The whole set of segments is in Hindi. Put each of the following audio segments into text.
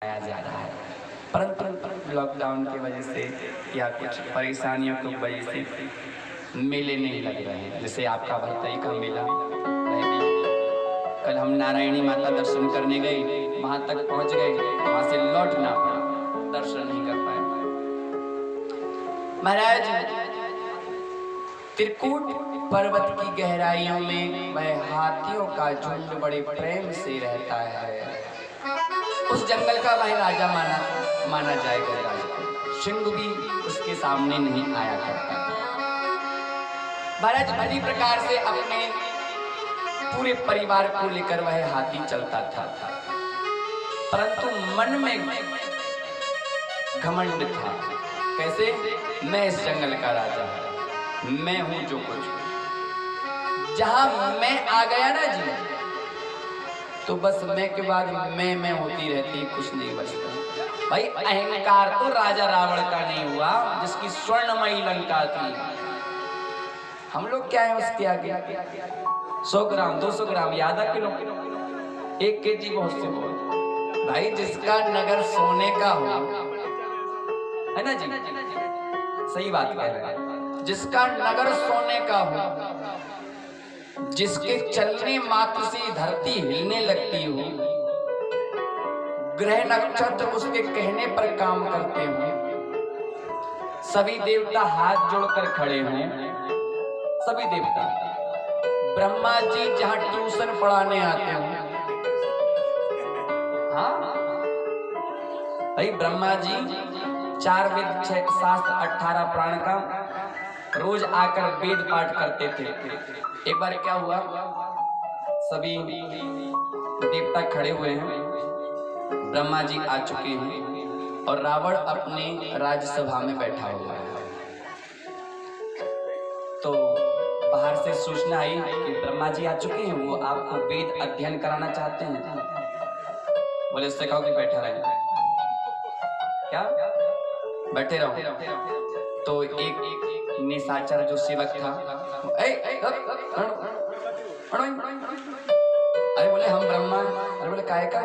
ज़्यादा है, परंतु लॉकडाउन की वजह से या कुछ परेशानियों की वजह से मेले नहीं लग रहे हैं। जैसे आपका भरतई का मेला, कल हम नारायणी माता दर्शन करने गए, वहाँ तक पहुँच गए, वहाँ से लौटना पड़ा, दर्शन नहीं कर पाए। महाराज, त्रिकूट पर्वत की गहराइयों में वह हाथियों का झुंड बड़े प्रेम से रहता है। उस जंगल का वह राजा माना जाएगा। राजा सिंह भी उसके सामने नहीं आया करता था। महाराज भली प्रकार से अपने पूरे परिवार को लेकर वह हाथी चलता था, परंतु मन में घमंड था। कैसे? मैं इस जंगल का राजा, मैं हूं जो कुछ। जहां मैं आ गया ना जी, तो बस मैं के बाद मैं होती रहती, कुछ नहीं बचता। भाई अहंकार तो राजा रावण का नहीं हुआ, जिसकी स्वर्णमयी लंका थी। हम लोग क्या है उसके आगे? 100 ग्राम 200 ग्राम या आधा किलो, 1 केजी बहुत से बहुत। भाई जिसका नगर सोने का हो, है ना जी, सही बात कह रहे हैं, जिसका नगर सोने का हो, जिसके चलने मात्र से धरती हिलने लगती हो, ग्रह नक्षत्र उसके कहने पर काम करते हो, सभी देवता हाथ जोड़कर खड़े हैं, सभी देवता। ब्रह्मा जी जहां ट्यूशन पढ़ाने आते हो, हाँ भाई ब्रह्मा जी 4 वेद 6 शास्त्र 18 प्राण का रोज आकर वेद पाठ करते थे। एक बार क्या हुआ, सभी देवता खड़े हुए हैं, ब्रह्मा जी आ चुके हैं और रावण अपने राज्यसभा में बैठा हुआ है। तो बाहर से सूचना आई कि ब्रह्मा जी आ चुके हैं, वो आपको वेद अध्ययन कराना चाहते हैं। बोले उससे कहो कि बैठा रहे। क्या? बैठे रहो। तो एक निशाचर जो सेवक था, अरे बोले हम ब्रह्मा। अरे बोले काहे का?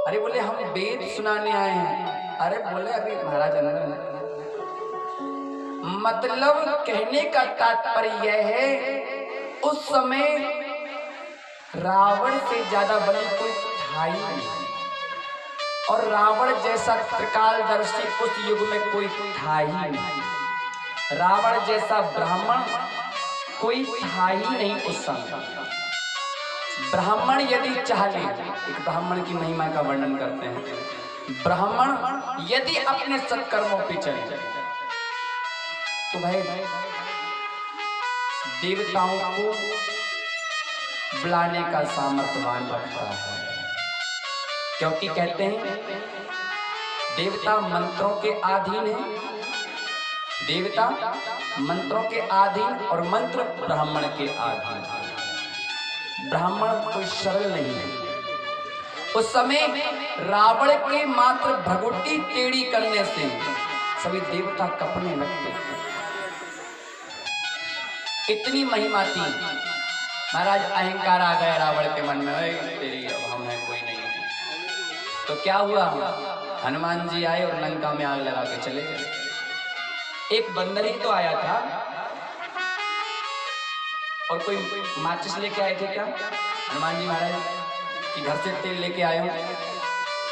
अरे बोले हम वेद सुनाने आए हैं। अरे बोले अभी महाराज अंदर। मतलब कहने का तात्पर्य यह है, उस समय रावण से ज्यादा बड़ी कोई था ही नहीं, और रावण जैसा त्रिकालदर्शी उस युग में कोई था ही नहीं। रावण जैसा ब्राह्मण कोई था ही नहीं उस समय। ब्राह्मण यदि चाहे, एक ब्राह्मण की महिमा का वर्णन करते हैं, ब्राह्मण यदि अपने सत्कर्मों पे चले तो भाई देवताओं को बुलाने का सामर्थ्यवान रखता है। क्योंकि कहते हैं देवता मंत्रों के अधीन है, देवता मंत्रों के अधीन और मंत्र ब्राह्मण के अधीन। ब्राह्मण कोई सरल नहीं है। उस समय रावण के मात्र भगुटी टेढ़ी करने से सभी देवता कपने लगते थे, इतनी महिमा थी। महाराज अहंकार आ गया रावण के मन में, तेरी अब हम हैं कोई नहीं। तो क्या हुआ, हनुमान जी आए और लंका में आग लगा के चले गए। एक बंदर ही तो आया था, और कोई माचिस लेके आए थे क्या? हनुमान जी महाराज कि घर से तेल लेके आए हो,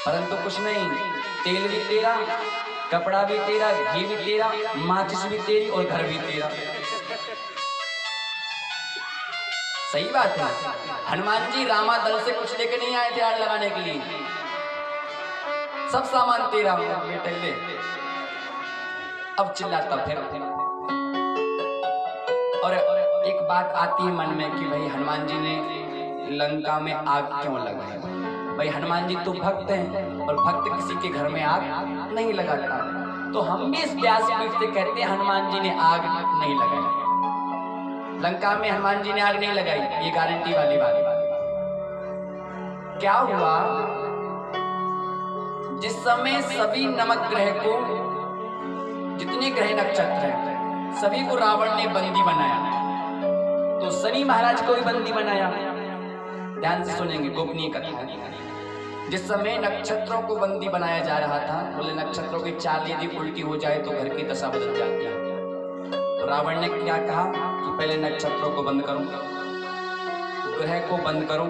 परंतु कुछ नहीं, तेल भी तेरा, कपड़ा भी तेरा, घी भी तेरा, माचिस भी तेरी और घर भी तेरा। सही बात है। हनुमान जी रामा दल से कुछ लेके नहीं आए थे आग लगाने के लिए, सब सामान तेरा बेटे ले। अब चिल्लाता फिर। और एक बात आती है मन में कि भाई हनुमान जी ने लंका में आग क्यों लगाई? भाई हनुमान जी तो भक्त हैं, और भक्त किसी के घर में आग नहीं लगाता। तो हम भी इस व्यासपीठ से कहते हैं हनुमान जी ने आग नहीं लगाई, लंका में हनुमान जी ने आग नहीं लगाई, ये गारंटी वाली बात। क्या हुआ, जिस समय सभी नमक ग्रह को, जितने ग्रह नक्षत्र हैं सभी को रावण ने बंदी बनाया, तो शनि महाराज को भी बंदी बनाया। ध्यान से सुनेंगे, गोपनीय कथा है। जिस समय नक्षत्रों को बंदी बनाया जा रहा था, बोले नक्षत्रों की चाल यदि उल्टी हो जाए तो घर की दशा बदल जाती है। तो रावण ने क्या कहा कि पहले नक्षत्रों को बंद करो, ग्रह को बंद करो।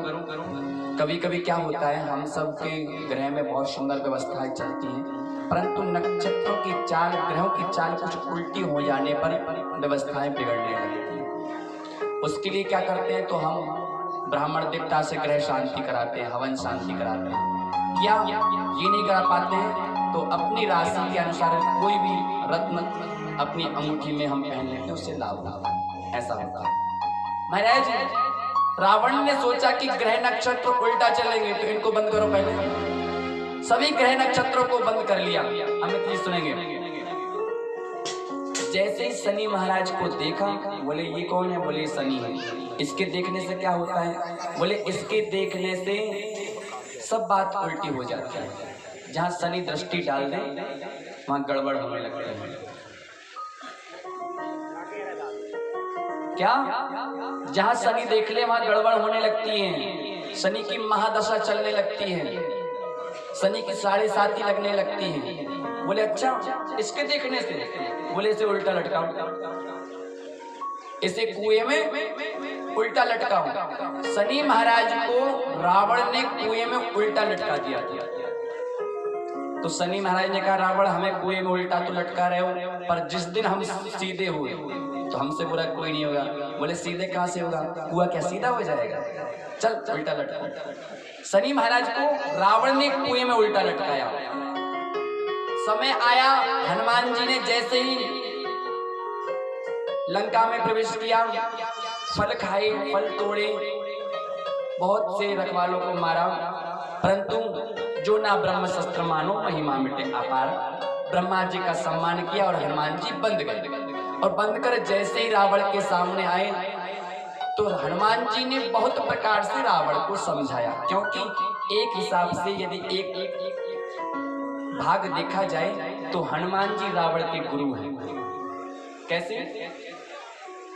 कभी कभी क्या होता है, हम सब के ग्रह में बहुत सुंदर व्यवस्थाएं चलती हैं, परंतु नक्षत्रों की चाल, ग्रहों की चाल कुछ उल्टी हो जाने पर व्यवस्थाएं बिगड़ने लगती हैं। उसके लिए क्या करते हैं, तो हम ब्राह्मण देवता से ग्रह शांति कराते हैं, हवन शांति कराते हैं, या ये नहीं करा पाते हैं तो अपनी राशि के अनुसार कोई भी रत्न अपनी अंगूठी में हम पहन लेते हैं, उससे लाभ होता है। ऐसा होता है। महाराज रावण ने सोचा कि ग्रह नक्षत्र उल्टा चलेंगे तो इनको बंद करो पहले। सभी ग्रह नक्षत्रों को बंद कर लिया। अमित जी सुनेंगे। जैसे ही शनि महाराज को देखा, बोले ये कौन है, बोले शनि है। इसके देखने से क्या होता है, बोले इसके देखने से सब बात उल्टी हो जाती है। जहां शनि दृष्टि डाल दे वहां गड़बड़ होने लगती है। क्या, जहां शनि देख ले वहां गड़बड़ होने लगती है। शनि की महादशा चलने लगती है, शनि की 7.5 लगने लगती है। बोले अच्छा, इसके देखने से, बोले इसे उल्टा लटकाओ, इसे कुएं में उल्टा लटकाओ। शनि महाराज को रावण ने कुएं में उल्टा लटका दिया था। तो शनि महाराज ने कहा, रावण हमें कुएं में उल्टा तो लटका रहे हो, पर जिस दिन हम सीधे हुए तो हमसे बुरा कोई नहीं होगा। बोले सीधे कहां से होगा, कुआं क्या सीधा हो जाएगा, चल उल्टा लटका। शनि महाराज को रावण ने कुएं में उल्टा लटकाया। समय आया, हनुमान जी ने जैसे ही लंका में प्रवेश किया, फल खाए, फल तोड़े, बहुत से रखवालों को मारा, परंतु जो ना ब्रह्म शस्त्र मानो महिमा मिटे अपार। ब्रह्मा जी का सम्मान किया और हनुमान जी बंद गए। और बंद कर जैसे ही रावण के सामने आए तो हनुमान जी ने बहुत प्रकार से रावण को समझाया, क्योंकि एक हिसाब से यदि एक भाग देखा जाए तो हनुमान जी रावण के गुरु हैं। कैसे?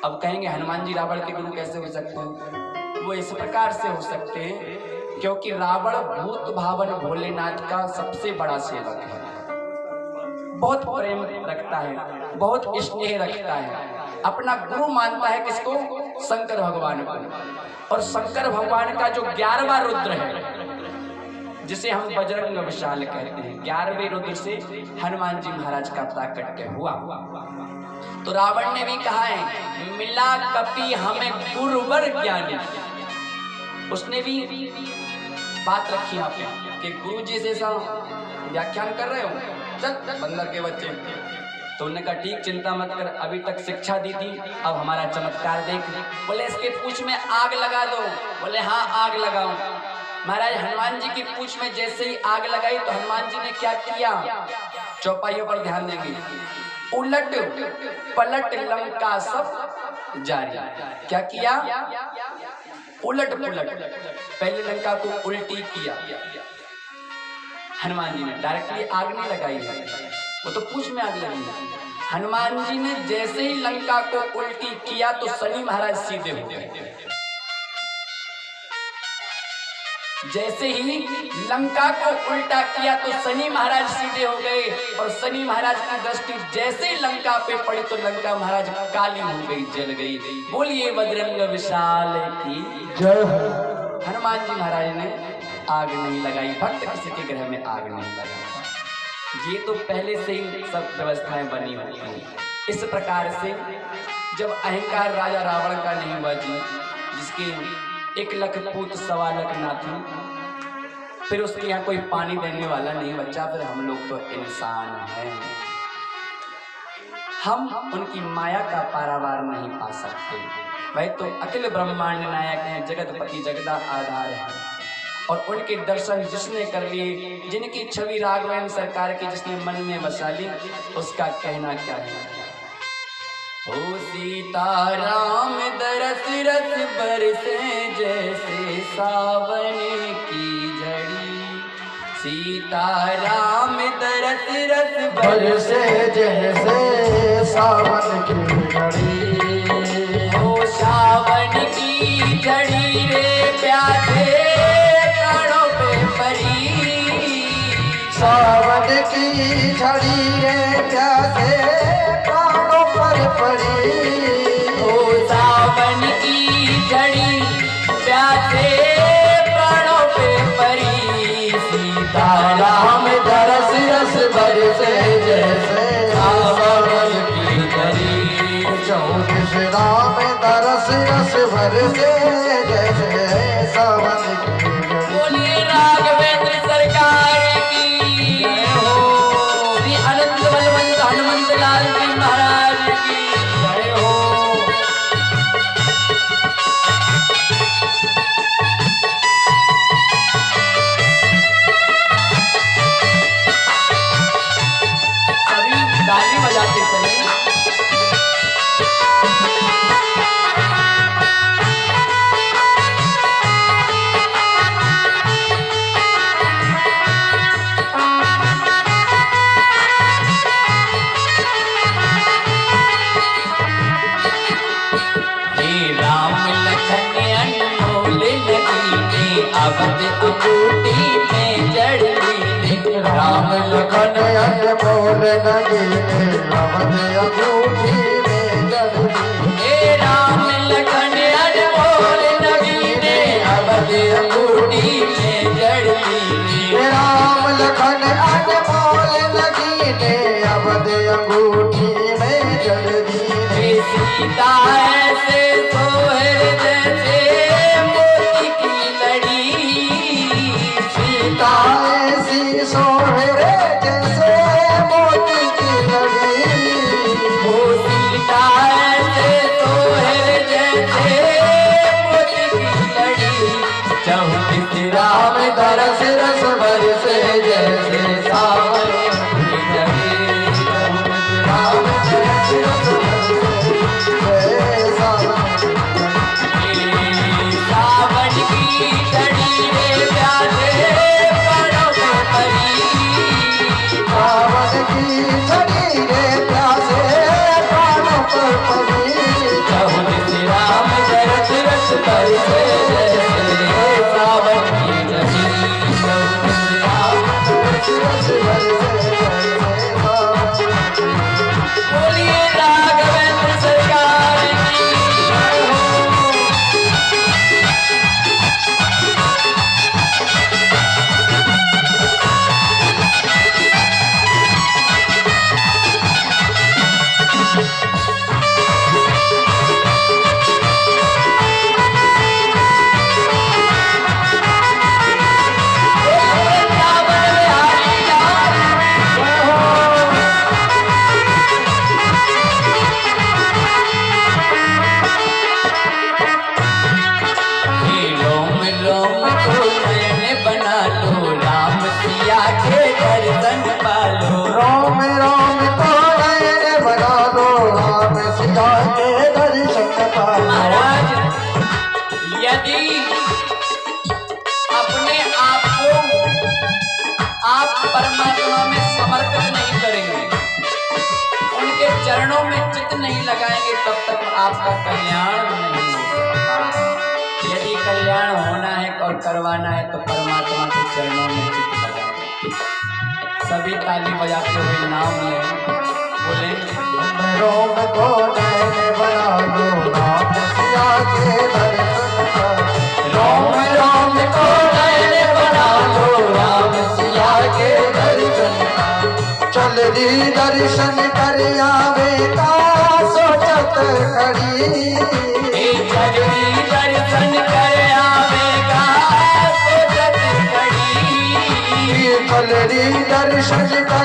अब कहेंगे हनुमान जी रावण के गुरु कैसे हो सकते हैं? वो इस प्रकार से हो सकते हैं क्योंकि रावण भूत भावन भोलेनाथ का सबसे बड़ा सेवक है। बहुत प्रेम रखता है, बहुत स्नेह रखता है, अपना गुरु मानता है किसको? शंकर भगवान को। और शंकर भगवान का जो 11वां रुद्र है, जिसे हम बजरंग विशाल कहते हैं, 11वें रुद्र से हनुमान जी महाराज का प्राकट्य हुआ। तो रावण ने भी कहा है, मिला कपि हमें गुरुवर ज्ञानी। उसने भी बात रखी यहाँ पे कि गुरु जी से व्याख्यान कर रहे हो, चल बंदर के बच्चे। तो उन्होंने कहा ठीक, चिंता मत कर, अभी तक शिक्षा दी थी, अब हमारा चमत्कार देख। बोले इसके पूंछ में आग लगा दो। बोले हाँ आग लगाओ। महाराज हनुमान जी की पूंछ में जैसे ही आग लगाई तो हनुमान जी ने क्या किया, चौपाइयों पर ध्यान देंगे, उलट पलट लंका सब जारी। क्या किया? उलट पुलट, पहले लंका को उल्टी किया। हनुमान जी ने डायरेक्टली आग नहीं लगाई है, वो तो पूंछ में आग लगी है। हनुमान जी ने जैसे ही लंका को उल्टी किया तो शनि महाराज सीधे हो गए। जैसे ही लंका को उल्टा किया तो शनि महाराज सीधे हो गए। और शनि महाराज की दृष्टि जैसे ही लंका पे पड़ी तो लंका महाराज काली हो गई, जल गई। बोलिए बजरंग विशाल की जय। हनुमान जी महाराज ने आग नहीं लगाई, भक्त किसी के ग्रह में आग नहीं लगाई। ये तो पहले से ही सब व्यवस्थाएं बनी हुई हैं। इस प्रकार से जब अहंकार राजा रावण का नहीं हुआ जी, जिसके 1 लाख पूत 1.25 लाख ना थी, फिर उसके यहाँ कोई पानी देने वाला नहीं बचा, फिर हम लोग तो इंसान हैं, हम उनकी माया का पारावार नहीं पा सकते। वह तो अखिल ब्रह्मांड नायक हैं, जगतपति जगदा आधार है। और उनके दर्शन जिसने कर लिए, जिनकी छवि राघवेंद्र सरकार की जिसने मन में बसा ली, उसका कहना क्या है। ओ सीताराम दरस रस बरसे जैसे सावन की झड़ी। सीताराम दरस रस बरसे जैसे सावन की झड़ी। ओ सावन की झड़ी रे प्यासे झड़ी रे प्यासे प्राणों पर पड़ी। ओ सावन की झड़ी प्यासे प्राणों पे पड़ी। सीताराम दरस रस बरसे जैसे सावन की झड़ी। 14 राम दरस रस बरसे जैसे सावन की झड़ी। बोलिए राघवेंद्र सरकार की हो। श्री अनंत बलवंत हनुमंत लाल जी महाराज की जय हो। सभी ताली बजाते चले। अवध अंगूठी में जड़ी। राम लखन अनमोल नगीने अवध अंगूठी में जड़ी। हे राम लखन अनमोल नगीने अवध अंगूठी में जड़ी। राम लखन अनमोल नगीने अवध अंगूठी में जड़ी। सीता ऐसे सोहर जैसे मोती की लड़ी। सीता ऐसी सोहरे जैसे मोती की लड़ी। वो सीता ऐसे सोहर जैसे मोती की लड़ी। 14 राम दरस रस बरसे जैसे सावन की झड़ी। 14 राम दरस रस बरसे जैसे सावन की झड़ी। सावन की झड़ी रे प्यासे प्राणों पे पड़ी। सावन की झड़ी रे प्यासे प्राणों पर पड़ी। 14 राम दरस रस बरसे जैसे सावन की झड़ी। 14 राम दरस रस बरसे जैसे सावन की झड़ी। बोलिए राघवेंद्र सरकार की जय हो। दर्शन पालो। राम राम को नयन बना लो राम सीता के दर्शन पालो। महाराज यदि अपने आप को आप परमात्मा में समर्पित नहीं करेंगे, उनके चरणों में चित्त नहीं लगाएंगे, तब तक आपका कल्याण नहीं हो सकता। यदि कल्याण होना है और करवाना है तो परमात्मा के चरणों में चित्त लगाएं। सभी ताली बजाते हुए नाम लें, बोले राम को नयन बना लो राम सिया के दर्शन पालो। राम राम को नयन बना लो राम सिया के दर्शन पालो। चल री दर्शन कर आवे का सोचत खड़ी। जगरी दर्शन कर आवेगा सोचत खड़ी। चल री दर्शन कर